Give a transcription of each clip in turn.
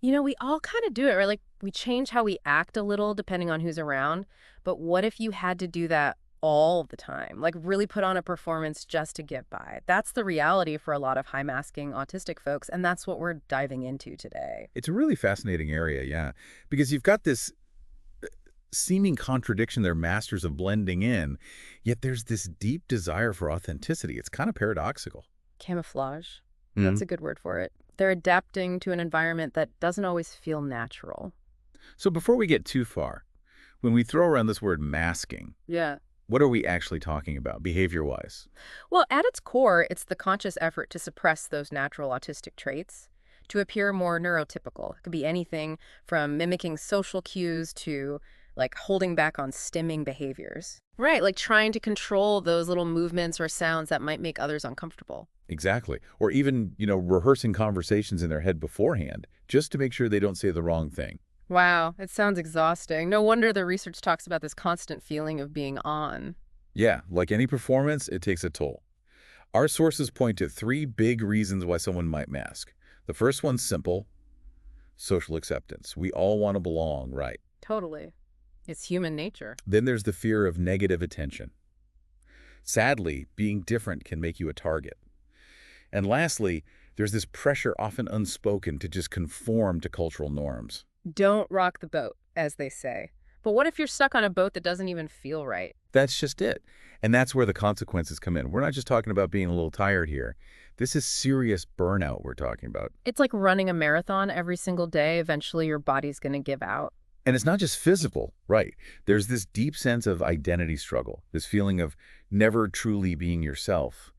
We all kind of do it, right? Like we change how we act a little depending on who's around. But what if you had to do that all the time? Like really put on a performance just to get by? That's the reality for a lot of high masking autistic folks. And that's what we're diving into today. It's a really fascinating area, yeah, because you've got this seeming contradiction. They're masters of blending in, yet there's this deep desire for authenticity. It's kind of paradoxical. Camouflage. Hmm. That's a good word for it. They're adapting to an environment that doesn't always feel natural. So before we get too far, when we throw around this word masking, Yeah. what are we actually talking about behavior-wise? Well, at its core, it's the conscious effort to suppress those natural autistic traits to appear more neurotypical. It could be anything from mimicking social cues to like holding back on stimming behaviors. Right, like trying to control those little movements or sounds that might make others uncomfortable. Exactly. Or even, rehearsing conversations in their head beforehand, just to make sure they don't say the wrong thing. Wow, it sounds exhausting. No wonder the research talks about this constant feeling of being on. Yeah, like any performance, it takes a toll. Our sources point to three big reasons why someone might mask. The first one's simple: social acceptance. We all want to belong, right? Totally. It's human nature. Then there's the fear of negative attention. Sadly, being different can make you a target. And lastly, there's this pressure, often unspoken, to just conform to cultural norms. Don't rock the boat, as they say. But what if you're stuck on a boat that doesn't even feel right? That's just it. And that's where the consequences come in. We're not just talking about being a little tired here. This is serious burnout we're talking about. It's like running a marathon every single day. Eventually, your body's going to give out. And it's not just physical, right? There's this deep sense of identity struggle, this feeling of never truly being yourself.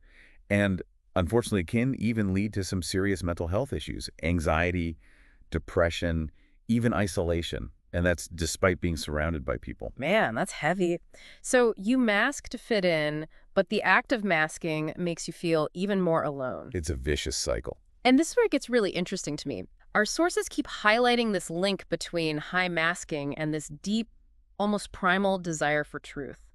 And unfortunately, it can even lead to some serious mental health issues: anxiety, depression, even isolation. And that's despite being surrounded by people. Man, that's heavy. So you mask to fit in, but the act of masking makes you feel even more alone. It's a vicious cycle. And this is where it gets really interesting to me. Our sources keep highlighting this link between high masking and this deep, almost primal desire for truth.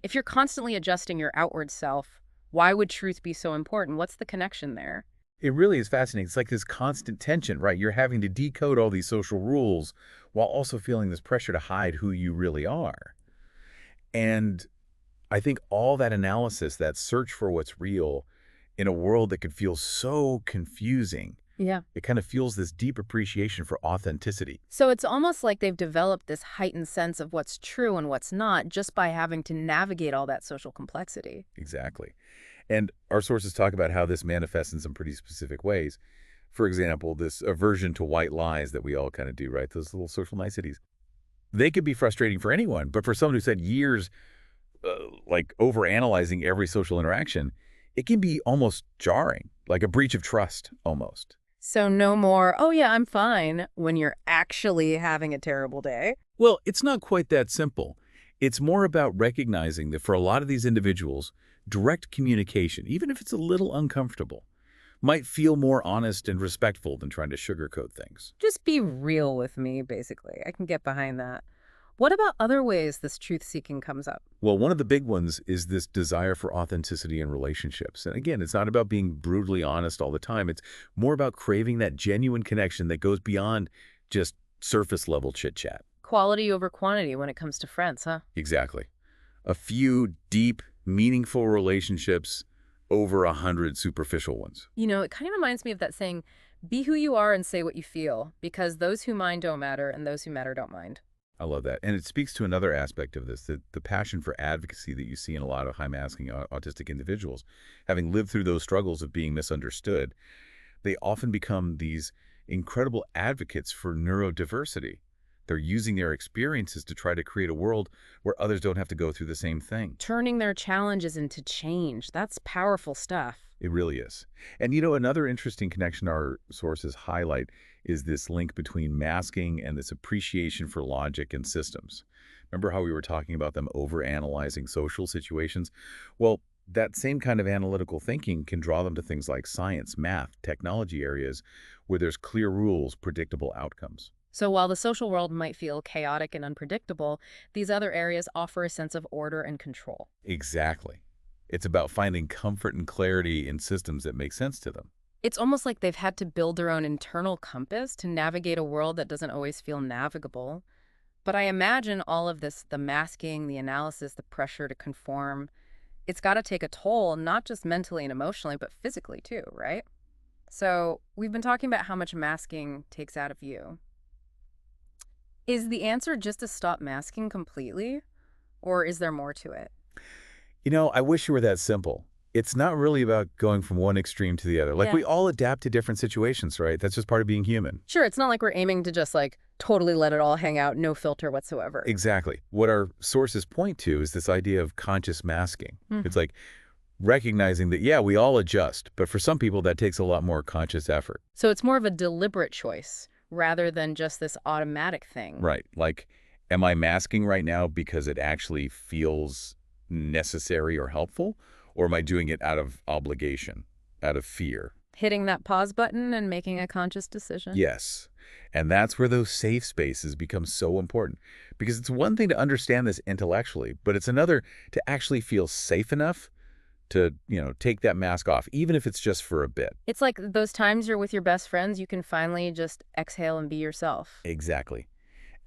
If you're constantly adjusting your outward self, why would truth be so important? What's the connection there? It really is fascinating. It's like this constant tension, right? You're having to decode all these social rules while also feeling this pressure to hide who you really are. And I think all that analysis, that search for what's real in a world that could feel so confusing, Yeah. it kind of fuels this deep appreciation for authenticity. So it's almost like they've developed this heightened sense of what's true and what's not just by having to navigate all that social complexity. Exactly. And our sources talk about how this manifests in some pretty specific ways. For example, this aversion to white lies that we all kind of do, right? Those little social niceties. They could be frustrating for anyone, but for someone who spent years like overanalyzing every social interaction, it can be almost jarring, like a breach of trust almost. So no more, oh yeah, I'm fine, when you're actually having a terrible day. Well, it's not quite that simple. It's more about recognizing that for a lot of these individuals, direct communication, even if it's a little uncomfortable, might feel more honest and respectful than trying to sugarcoat things. Just be real with me, basically. I can get behind that. What about other ways this truth-seeking comes up? Well, one of the big ones is this desire for authenticity in relationships. And again, it's not about being brutally honest all the time. It's more about craving that genuine connection that goes beyond just surface level chit chat. Quality over quantity when it comes to friends, huh? Exactly. A few deep, meaningful relationships over 100 superficial ones. It kind of reminds me of that saying, be who you are and say what you feel, because those who mind don't matter and those who matter don't mind. I love that. And it speaks to another aspect of this, the passion for advocacy that you see in a lot of high-masking autistic individuals. Having lived through those struggles of being misunderstood, they often become these incredible advocates for neurodiversity. They're using their experiences to try to create a world where others don't have to go through the same thing. Turning their challenges into change, that's powerful stuff. It really is. And another interesting connection our sources highlight is this link between masking and this appreciation for logic and systems. Remember how we were talking about them overanalyzing social situations? Well, that same kind of analytical thinking can draw them to things like science, math, technology areas where there's clear rules, predictable outcomes. So while the social world might feel chaotic and unpredictable, these other areas offer a sense of order and control. Exactly. It's about finding comfort and clarity in systems that make sense to them. It's almost like they've had to build their own internal compass to navigate a world that doesn't always feel navigable. But I imagine all of this, the masking, the analysis, the pressure to conform, it's got to take a toll, not just mentally and emotionally, but physically too, right? So we've been talking about how much masking takes out of you. Is the answer just to stop masking completely, or is there more to it? I wish it were that simple. It's not really about going from one extreme to the other. Like, Yeah. we all adapt to different situations, right? That's just part of being human. Sure, it's not like we're aiming to just like totally let it all hang out, no filter whatsoever. Exactly. What our sources point to is this idea of conscious masking. It's Mhm. like recognizing that, yeah, we all adjust, but for some people that takes a lot more conscious effort. So it's more of a deliberate choice rather than just this automatic thing. Right. Like, am I masking right now because it actually feels necessary or helpful? Or am I doing it out of obligation, out of fear? Hitting that pause button and making a conscious decision. Yes. And that's where those safe spaces become so important. Because it's one thing to understand this intellectually, but it's another to actually feel safe enough to, take that mask off, even if it's just for a bit. It's like those times you're with your best friends, you can finally just exhale and be yourself. Exactly.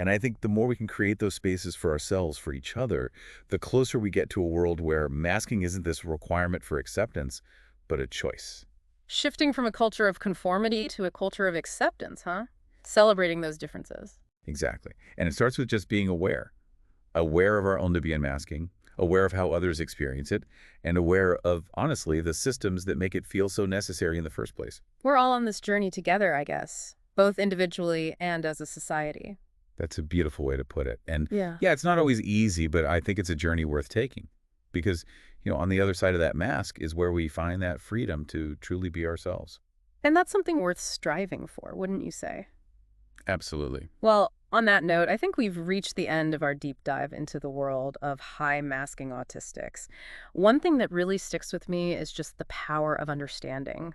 And I think the more we can create those spaces for ourselves, for each other, the closer we get to a world where masking isn't this requirement for acceptance, but a choice. Shifting from a culture of conformity to a culture of acceptance, huh? Celebrating those differences. Exactly. And it starts with just being aware. Aware of our own to be unmasking, aware of how others experience it, and aware of, honestly, the systems that make it feel so necessary in the first place. We're all on this journey together, I guess, both individually and as a society. That's a beautiful way to put it. And Yeah. yeah, it's not always easy, but I think it's a journey worth taking because, on the other side of that mask is where we find that freedom to truly be ourselves. And that's something worth striving for, wouldn't you say? Absolutely. Well, on that note, I think we've reached the end of our deep dive into the world of high masking autistics. One thing that really sticks with me is just the power of understanding.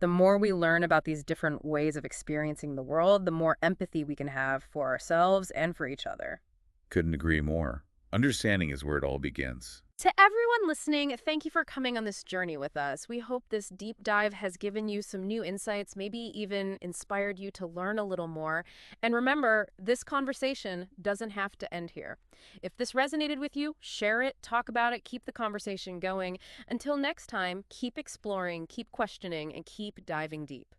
The more we learn about these different ways of experiencing the world, the more empathy we can have for ourselves and for each other. Couldn't agree more. Understanding is where it all begins. To everyone listening, thank you for coming on this journey with us. We hope this deep dive has given you some new insights, maybe even inspired you to learn a little more. And remember, this conversation doesn't have to end here. If this resonated with you, share it, talk about it, keep the conversation going. Until next time, keep exploring, keep questioning, and keep diving deep.